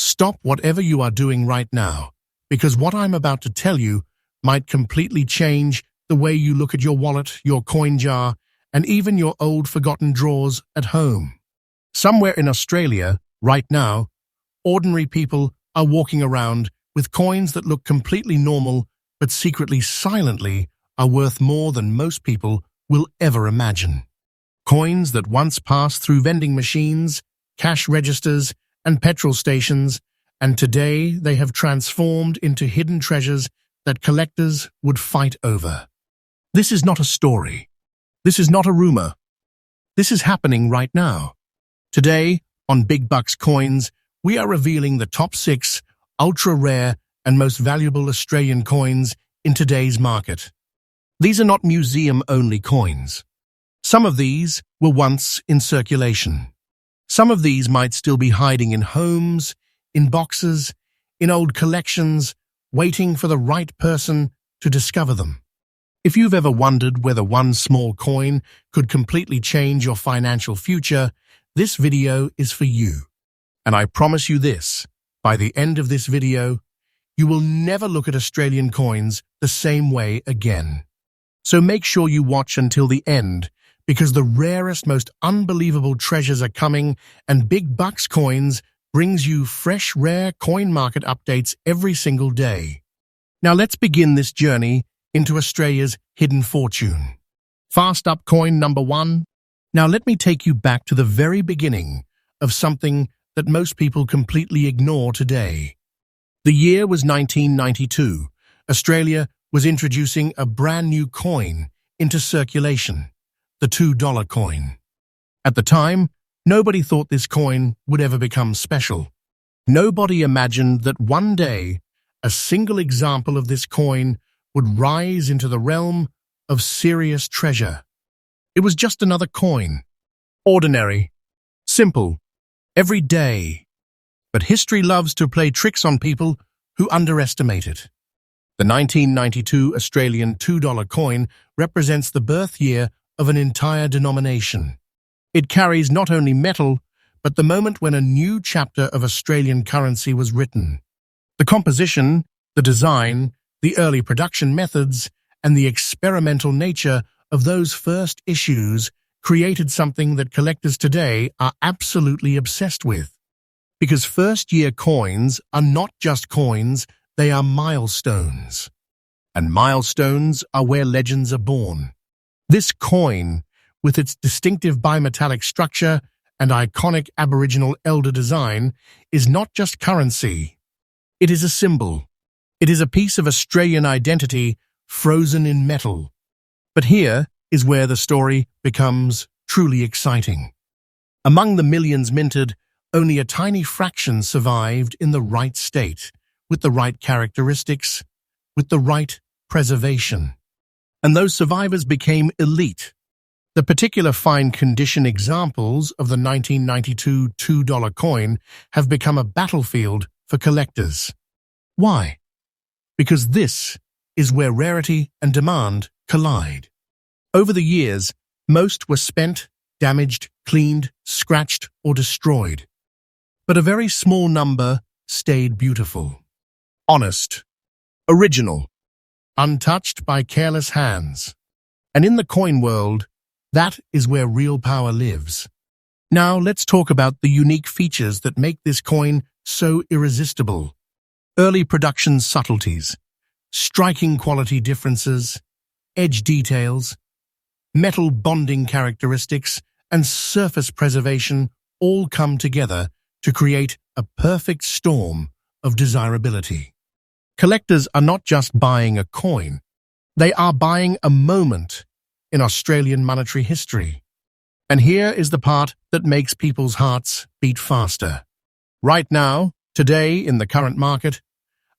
Stop whatever you are doing right now, because what I'm about to tell you might completely change the way you look at your wallet, your coin jar, and even your old forgotten drawers at home. Somewhere in Australia, right now, ordinary people are walking around with coins that look completely normal but secretly, silently, are worth more than most people will ever imagine. Coins that once passed through vending machines, cash registers, and petrol stations, and today they have transformed into hidden treasures that collectors would fight over. This is not a story. This is not a rumor. This is happening right now. Today, on Big Bucks Coins, we are revealing the top 6 ultra-rare and most valuable Australian coins in today's market. These are not museum-only coins. Some of these were once in circulation. Some of these might still be hiding in homes, in boxes, in old collections, waiting for the right person to discover them. If you've ever wondered whether one small coin could completely change your financial future, this video is for you. And I promise you this, by the end of this video, you will never look at Australian coins the same way again. So make sure you watch until the end, because the rarest, most unbelievable treasures are coming, and Big Bucks Coins brings you fresh, rare coin market updates every single day. Now let's begin this journey into Australia's hidden fortune. Fast up coin number 1. Now let me take you back to the very beginning of something that most people completely ignore today. The year was 1992. Australia was introducing a brand new coin into circulation, the $2 coin. At the time, nobody thought this coin would ever become special. Nobody imagined that one day, a single example of this coin would rise into the realm of serious treasure. It was just another coin. Ordinary, simple, everyday. But history loves to play tricks on people who underestimate it. The 1992 Australian $2 coin represents the birth year of an entire denomination. It carries not only metal, but the moment when a new chapter of Australian currency was written. The composition, the design, the early production methods, and the experimental nature of those first issues created something that collectors today are absolutely obsessed with. Because first-year coins are not just coins, they are milestones. And milestones are where legends are born. This coin, with its distinctive bimetallic structure and iconic Aboriginal elder design, is not just currency. It is a symbol. It is a piece of Australian identity frozen in metal. But here is where the story becomes truly exciting. Among the millions minted, only a tiny fraction survived in the right state, with the right characteristics, with the right preservation. And those survivors became elite. The particular fine condition examples of the 1992 $2 coin have become a battlefield for collectors. Why? Because this is where rarity and demand collide. Over the years, most were spent, damaged, cleaned, scratched, or destroyed. But a very small number stayed beautiful, honest, original, untouched by careless hands. And in the coin world, that is where real power lives. Now let's talk about the unique features that make this coin so irresistible. Early production subtleties, striking quality differences, edge details, metal bonding characteristics, and surface preservation all come together to create a perfect storm of desirability. Collectors are not just buying a coin, they are buying a moment in Australian monetary history. And here is the part that makes people's hearts beat faster. Right now, today in the current market,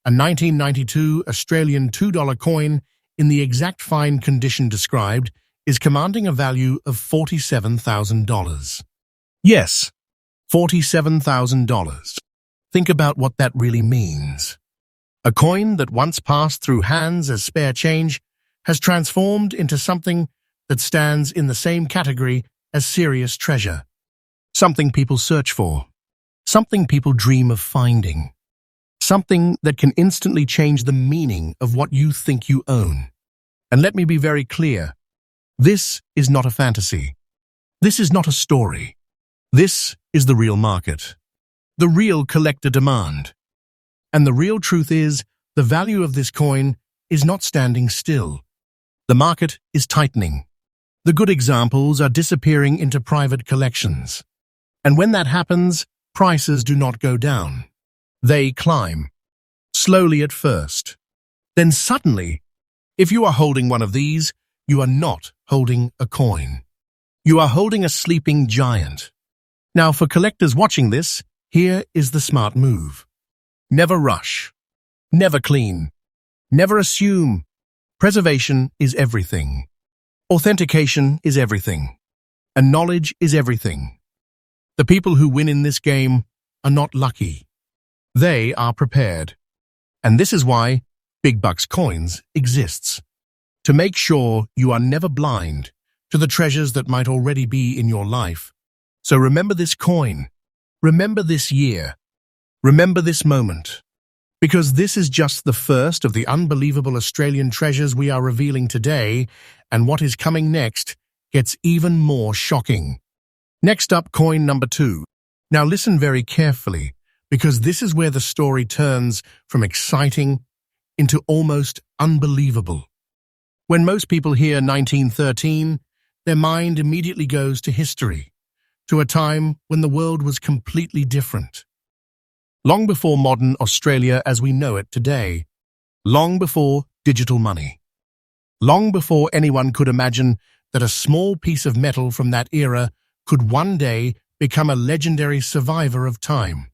a 1992 Australian $2 coin in the exact fine condition described is commanding a value of $47,000. Yes, $47,000. Think about what that really means. A coin that once passed through hands as spare change has transformed into something that stands in the same category as serious treasure. Something people search for. something people dream of finding, something that can instantly change the meaning of what you think you own. And let me be very clear, this is not a fantasy. This is not a story. This is the real market, the real collector demand. And the real truth is, the value of this coin is not standing still. The market is tightening. The good examples are disappearing into private collections. And when that happens, prices do not go down. They climb. Slowly at first. Then suddenly, if you are holding one of these, you are not holding a coin. You are holding a sleeping giant. Now, for collectors watching this, here is the smart move. Never rush. Never clean. Never assume. Preservation is everything. Authentication is everything. And knowledge is everything. The people who win in this game are not lucky. They are prepared. And this is why Big Bucks Coins exists. To make sure you are never blind to the treasures that might already be in your life. So remember this coin. Remember this year. Remember this moment. Because this is just the first of the unbelievable Australian treasures we are revealing today, and what is coming next gets even more shocking. Next up, coin number 2. Now listen very carefully, because this is where the story turns from exciting into almost unbelievable. When most people hear 1913, their mind immediately goes to history, to a time when the world was completely different. Long before modern Australia as we know it today, long before digital money, long before anyone could imagine that a small piece of metal from that era could one day become a legendary survivor of time.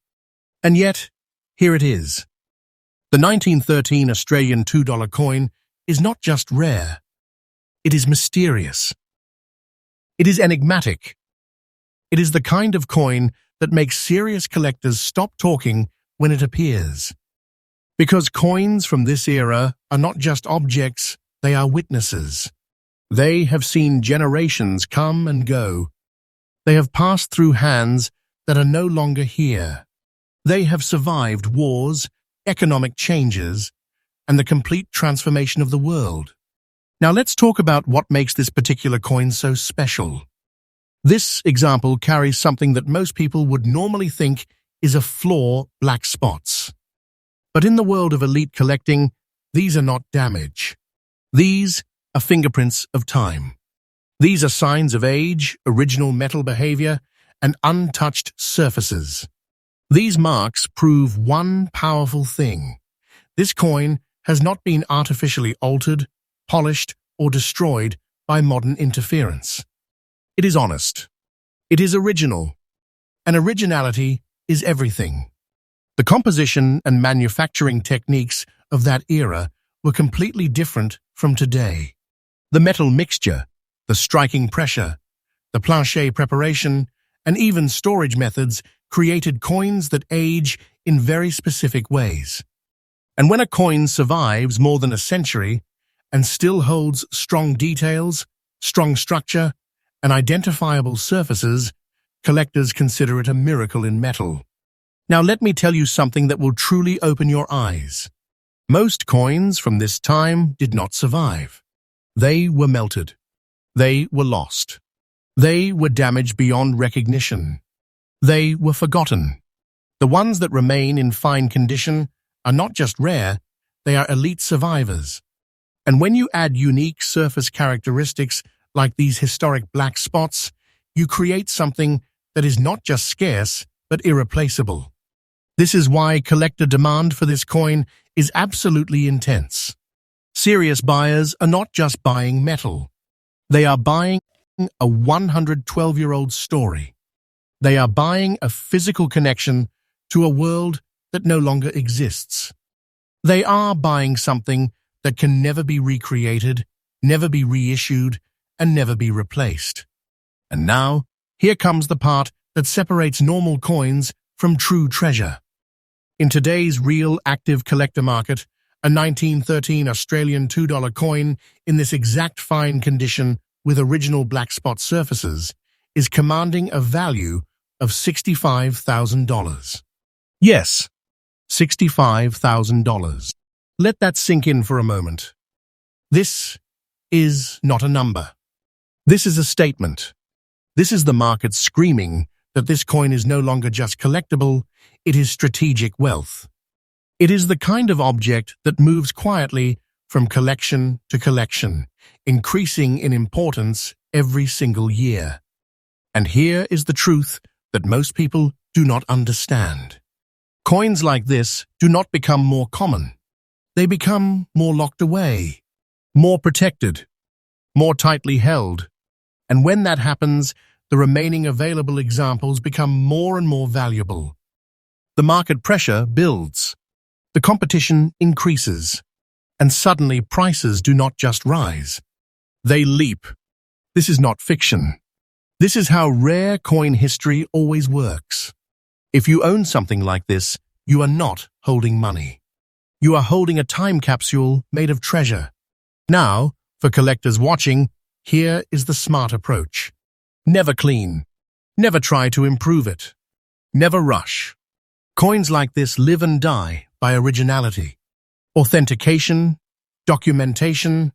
And yet, here it is. The 1913 Australian $2 coin is not just rare, it is mysterious. It is enigmatic. It is the kind of coin that makes serious collectors stop talking when it appears. Because coins from this era are not just objects, they are witnesses. They have seen generations come and go. They have passed through hands that are no longer here. They have survived wars, economic changes, and the complete transformation of the world. Now let's talk about what makes this particular coin so special. This example carries something that most people would normally think is a flaw: black spots. But in the world of elite collecting, these are not damage. These are fingerprints of time. These are signs of age, original metal behavior, and untouched surfaces. These marks prove one powerful thing. This coin has not been artificially altered, polished, or destroyed by modern interference. It is honest. It is original. And originality is everything. The composition and manufacturing techniques of that era were completely different from today. The metal mixture, the striking pressure, the plancher preparation, and even storage methods created coins that age in very specific ways. And when a coin survives more than a century and still holds strong details, strong structure, and identifiable surfaces, collectors consider it a miracle in metal. Now let me tell you something that will truly open your eyes. Most coins from this time did not survive. They were melted. They were lost. They were damaged beyond recognition. They were forgotten. The ones that remain in fine condition are not just rare, they are elite survivors. And when you add unique surface characteristics like these historic black spots, you create something that is not just scarce, but irreplaceable. This is why collector demand for this coin is absolutely intense. Serious buyers are not just buying metal. They are buying a 112-year-old story. They are buying a physical connection to a world that no longer exists. They are buying something that can never be recreated, never be reissued, and never be replaced. And now, here comes the part that separates normal coins from true treasure. In today's real active collector market, a 1913 Australian $2 coin in this exact fine condition with original black spot surfaces is commanding a value of $65,000. Yes, $65,000. Let that sink in for a moment. This is not a number. This is a statement. This is the market screaming that this coin is no longer just collectible, it is strategic wealth. It is the kind of object that moves quietly from collection to collection, increasing in importance every single year. And here is the truth that most people do not understand. Coins like this do not become more common. They become more locked away, more protected, more tightly held. And when that happens, the remaining available examples become more and more valuable. The market pressure builds. The competition increases. And suddenly prices do not just rise. They leap. This is not fiction. This is how rare coin history always works. If you own something like this, you are not holding money. You are holding a time capsule made of treasure. Now, for collectors watching, here is the smart approach. Never clean. Never try to improve it. Never rush. Coins like this live and die by originality. Authentication, documentation,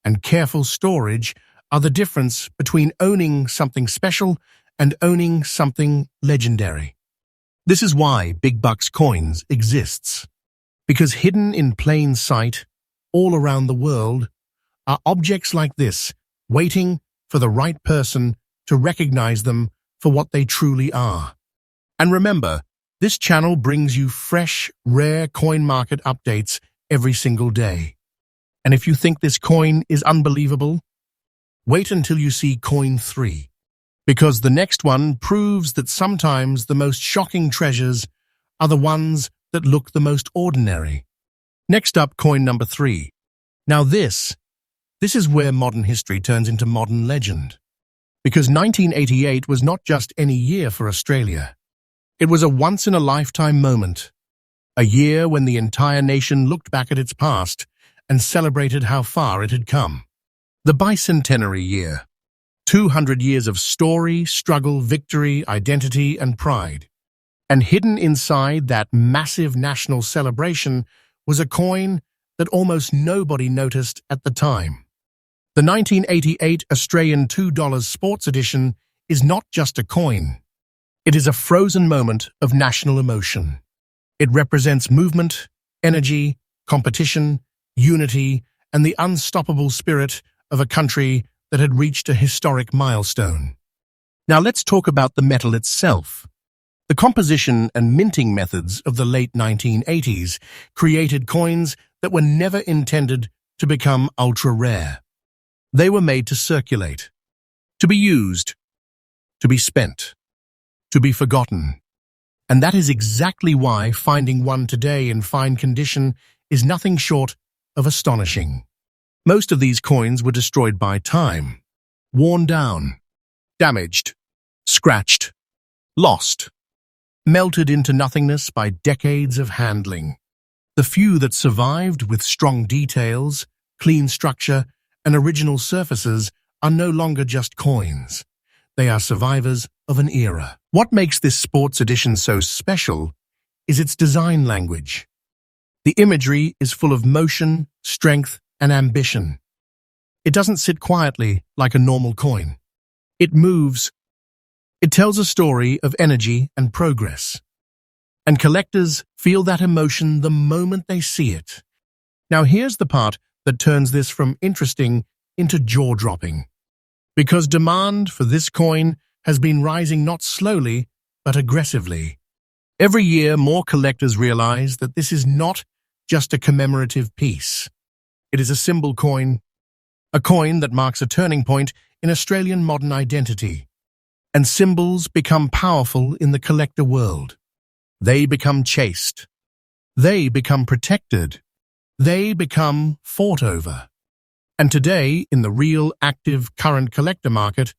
and careful storage are the difference between owning something special and owning something legendary. This is why Big Bucks Coins exists. Because hidden in plain sight, all around the world, are objects like this, waiting for the right person to recognize them for what they truly are. And remember, this channel brings you fresh, rare coin market updates every single day. And if you think this coin is unbelievable, wait until you see coin 3. Because the next one proves that sometimes the most shocking treasures are the ones that look the most ordinary. Next up, coin number 3. Now this is where modern history turns into modern legend. Because 1988 was not just any year for Australia. It was a once-in-a-lifetime moment. A year when the entire nation looked back at its past and celebrated how far it had come. The bicentenary year. 200 years of story, struggle, victory, identity, and pride. And hidden inside that massive national celebration was a coin that almost nobody noticed at the time. The 1988 Australian $2 Sports Edition is not just a coin. It is a frozen moment of national emotion. It represents movement, energy, competition, unity, and the unstoppable spirit of a country that had reached a historic milestone. Now let's talk about the metal itself. The composition and minting methods of the late 1980s created coins that were never intended to become ultra-rare. They were made to circulate, to be used, to be spent, to be forgotten. And that is exactly why finding one today in fine condition is nothing short of astonishing. Most of these coins were destroyed by time, worn down, damaged, scratched, lost, melted into nothingness by decades of handling. The few that survived with strong details, clean structure, and original surfaces are no longer just coins. They are survivors of an era. What makes this sports edition so special is its design language. The imagery is full of motion, strength, and ambition. It doesn't sit quietly like a normal coin. It moves. It tells a story of energy and progress. And collectors feel that emotion the moment they see it. Now here's the part that turns this from interesting into jaw-dropping. Because demand for this coin has been rising not slowly, but aggressively. Every year, more collectors realize that this is not just a commemorative piece. It is a symbol coin, a coin that marks a turning point in Australian modern identity. And symbols become powerful in the collector world. They become chased. They become protected. They become fought over. And today, in the real, active, current collector market,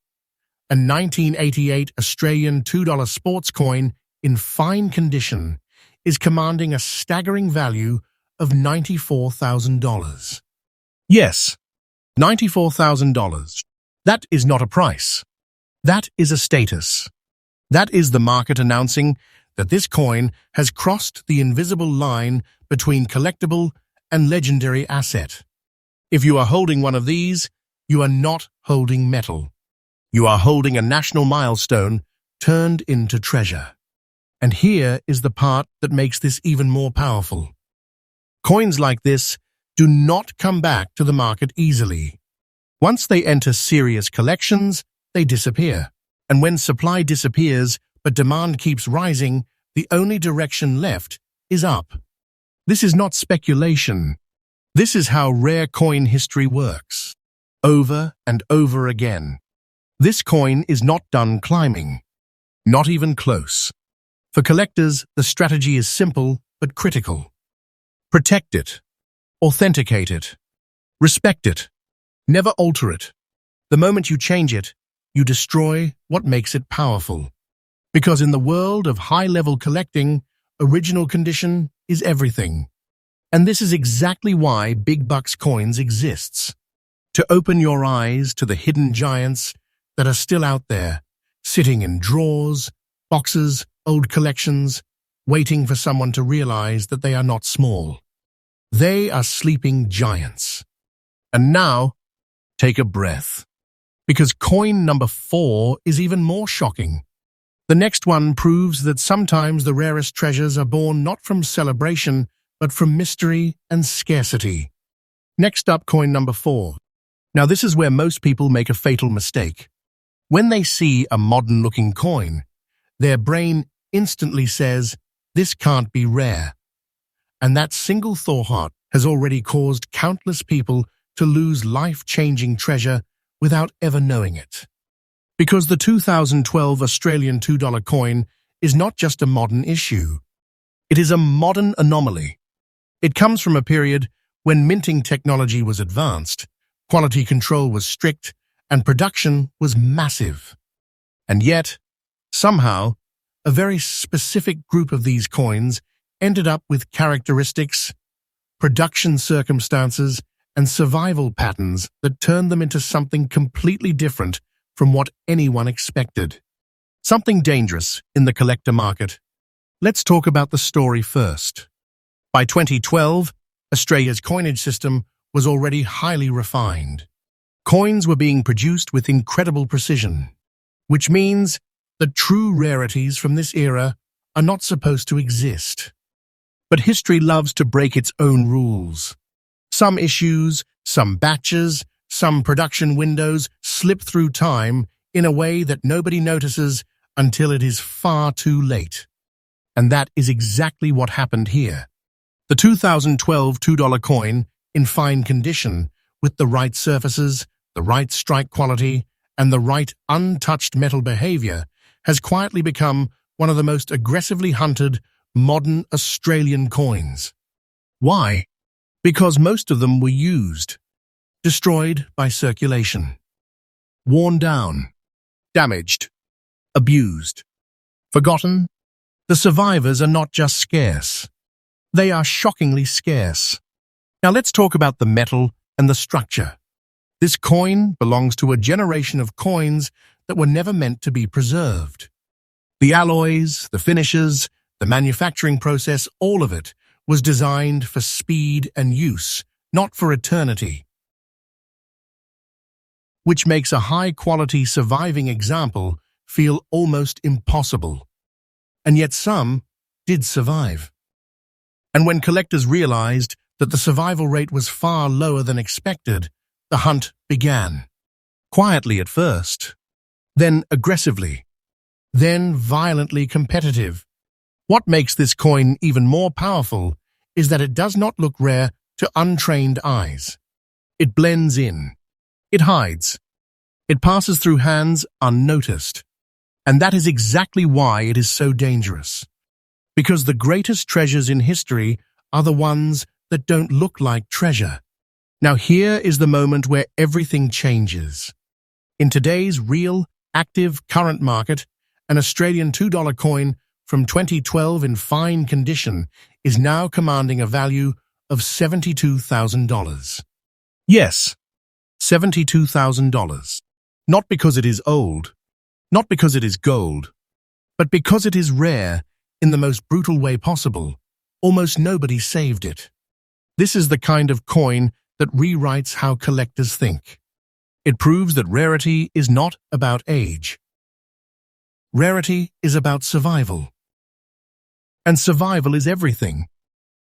a 1988 Australian $2 sports coin in fine condition is commanding a staggering value of $94,000. Yes, $94,000. That is not a price. That is a status. That is the market announcing that this coin has crossed the invisible line between collectible and legendary asset. If you are holding one of these, you are not holding metal. You are holding a national milestone turned into treasure. And here is the part that makes this even more powerful. Coins like this do not come back to the market easily. Once they enter serious collections, they disappear. And when supply disappears but demand keeps rising, the only direction left is up. This is not speculation. This is how rare coin history works. Over and over again. This coin is not done climbing. Not even close. For collectors, the strategy is simple but critical. Protect it. Authenticate it. Respect it. Never alter it. The moment you change it, you destroy what makes it powerful. Because in the world of high-level collecting, original condition is everything. And this is exactly why big bucks coins exists. To open your eyes to the hidden giants that are still out there, sitting in drawers, boxes, old collections, waiting for someone to realize that they are not small. They are sleeping giants. And now, take a breath. Because coin number 4 is even more shocking. The next one proves that sometimes the rarest treasures are born not from celebration, but from mystery and scarcity. Next up, coin number 4. Now this is where most people make a fatal mistake. When they see a modern-looking coin, their brain instantly says, "This can't be rare." And that single thought has already caused countless people to lose life-changing treasure without ever knowing it. Because the 2012 Australian $2 coin is not just a modern issue. It is a modern anomaly. It comes from a period when minting technology was advanced, quality control was strict, and production was massive. And yet, somehow, a very specific group of these coins ended up with characteristics, production circumstances, and survival patterns that turned them into something completely different from what anyone expected. Something dangerous in the collector market. Let's talk about the story first. By 2012, Australia's coinage system was already highly refined. Coins were being produced with incredible precision, which means that true rarities from this era are not supposed to exist. But history loves to break its own rules. Some issues, some batches, some production windows slip through time in a way that nobody notices until it is far too late. And that is exactly what happened here. The 2012 $2 coin, in fine condition, with the right surfaces, the right strike quality, and the right untouched metal behavior, has quietly become one of the most aggressively hunted modern Australian coins. Why? Because most of them were used, destroyed by circulation, worn down, damaged, abused, forgotten. The survivors are not just scarce. They are shockingly scarce. Now let's talk about the metal and the structure. This coin belongs to a generation of coins that were never meant to be preserved. The alloys, the finishes, the manufacturing process, all of it was designed for speed and use, not for eternity. Which makes a high-quality surviving example feel almost impossible. And yet some did survive. And when collectors realized that the survival rate was far lower than expected, the hunt began. Quietly at first, then aggressively, then violently competitive. What makes this coin even more powerful is that it does not look rare to untrained eyes. It blends in. It hides. It passes through hands unnoticed. And that is exactly why it is so dangerous. Because the greatest treasures in history are the ones that don't look like treasure. Now here is the moment where everything changes. In today's real, active, current market, an Australian $2 coin from 2012 in fine condition is now commanding a value of $72,000. Yes, $72,000. Not because it is old, not because it is gold, But because it is rare, in the most brutal way possible, almost nobody saved it. This is the kind of coin that rewrites how collectors think. It proves that rarity is not about age. Rarity is about survival. And survival is everything.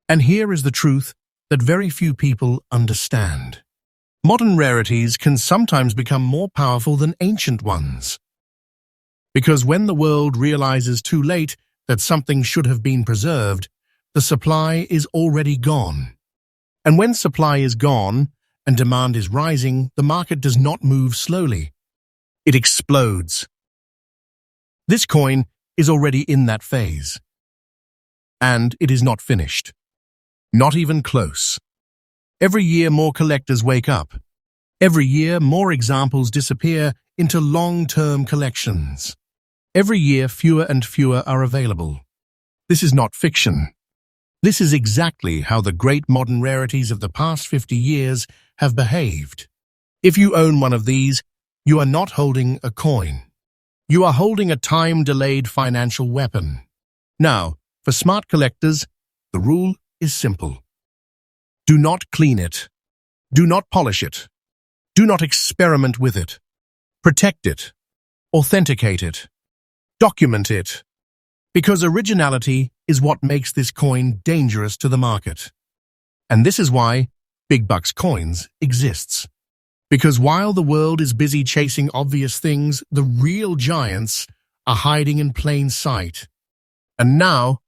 And here is the truth that very few people understand. Modern rarities can sometimes become more powerful than ancient ones. Because when the world realizes too late that something should have been preserved, the supply is already gone. And when supply is gone and demand is rising, the market does not move slowly. It explodes. This coin is already in that phase. And it is not finished. Not even close. Every year more collectors wake up. Every year more examples disappear into long-term collections. Every year fewer and fewer are available. This is not fiction. This is exactly how the great modern rarities of the past 50 years have behaved. If you own one of these, you are not holding a coin. You are holding a time-delayed financial weapon. Now, for smart collectors, the rule is simple. Do not clean it. Do not polish it. Do not experiment with it. Protect it. Authenticate it. Document it. Because originality is what makes this coin dangerous to the market. And this is why Big Bucks Coins exists. Because while the world is busy chasing obvious things, the real giants are hiding in plain sight. And now,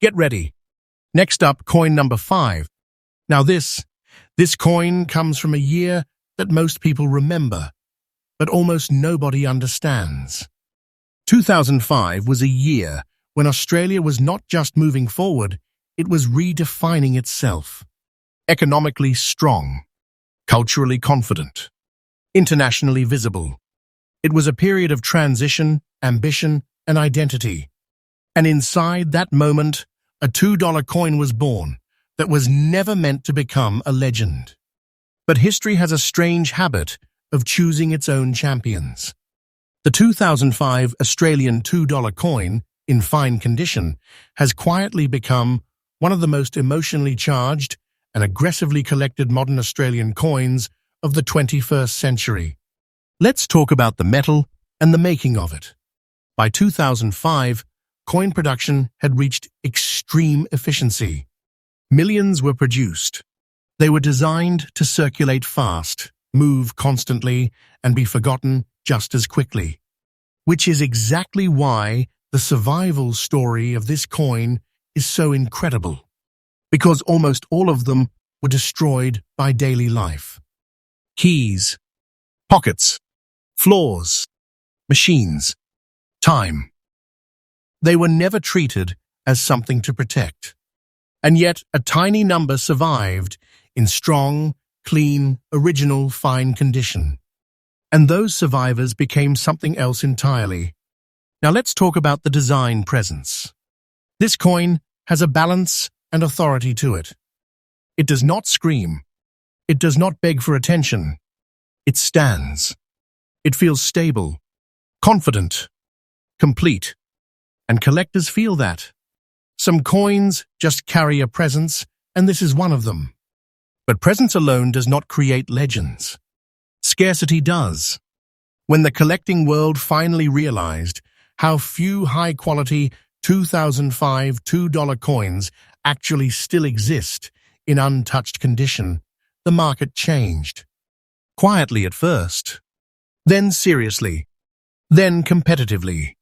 get ready. Next up, coin number 5. Now this coin comes from a year that most people remember, but almost nobody understands. 2005 was a year when Australia was not just moving forward, it was redefining itself. Economically strong, culturally confident, internationally visible. It was a period of transition, ambition, and identity. And inside that moment, a $2 coin was born that was never meant to become a legend. But history has a strange habit of choosing its own champions. The 2005 Australian $2 coin, in fine condition, has quietly become one of the most emotionally charged and aggressively collected modern Australian coins of the 21st century. Let's talk about the metal and the making of it. By 2005, coin production had reached extreme efficiency. Millions were produced. They were designed to circulate fast, move constantly, and be forgotten just as quickly. Which is exactly why the survival story of this coin is so incredible. Because almost all of them were destroyed by daily life. Keys, pockets, floors, machines, time. They were never treated as something to protect. And yet a tiny number survived in strong, clean, original, fine condition. And those survivors became something else entirely. Now let's talk about the design presence. This coin has a balance and authority to it. It does not scream. It does not beg for attention. It stands. It feels stable, confident, complete. And collectors feel that. Some coins just carry a presence, and this is one of them. But presence alone does not create legends. Scarcity does. When the collecting world finally realized how few high-quality 2005 $2 coins actually still exist in untouched condition, the market changed. Quietly at first, then seriously, then competitively.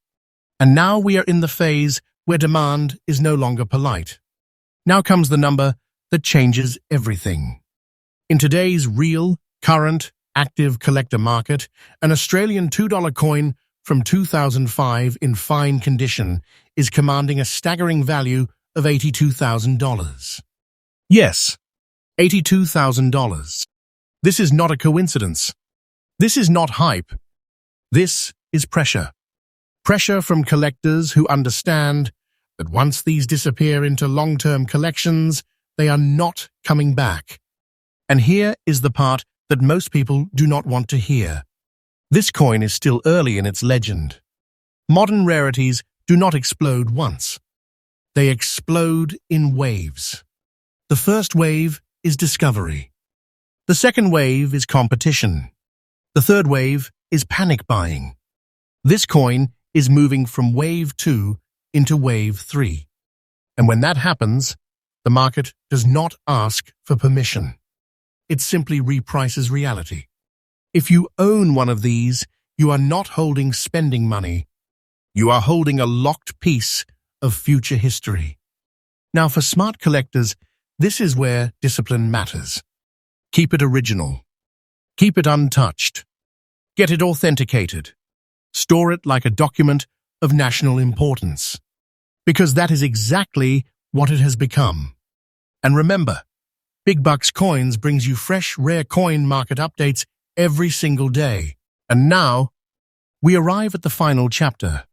And now we are in the phase where demand is no longer polite. Now comes the number that changes everything. In today's real, current, active collector market, an Australian $2 coin from 2005 in fine condition is commanding a staggering value of $82,000. Yes, $82,000. This is not a coincidence. This is not hype. This is pressure. Pressure from collectors who understand that once these disappear into long-term collections, they are not coming back. And here is the part that most people do not want to hear. This coin is still early in its legend. Modern rarities do not explode once. They explode in waves. The first wave is discovery. The second wave is competition. The third wave is panic buying. This coin is moving from wave 2 into wave 3. And when that happens, the market does not ask for permission. It simply reprices reality. If you own one of these, you are not holding spending money. You are holding a locked piece of future history. Now, for smart collectors, this is where discipline matters. Keep it original. Keep it untouched. Get it authenticated. Store it like a document of national importance. Because that is exactly what it has become. And remember, Big Bucks Coins brings you fresh, rare coin market updates every single day. And now, we arrive at the final chapter.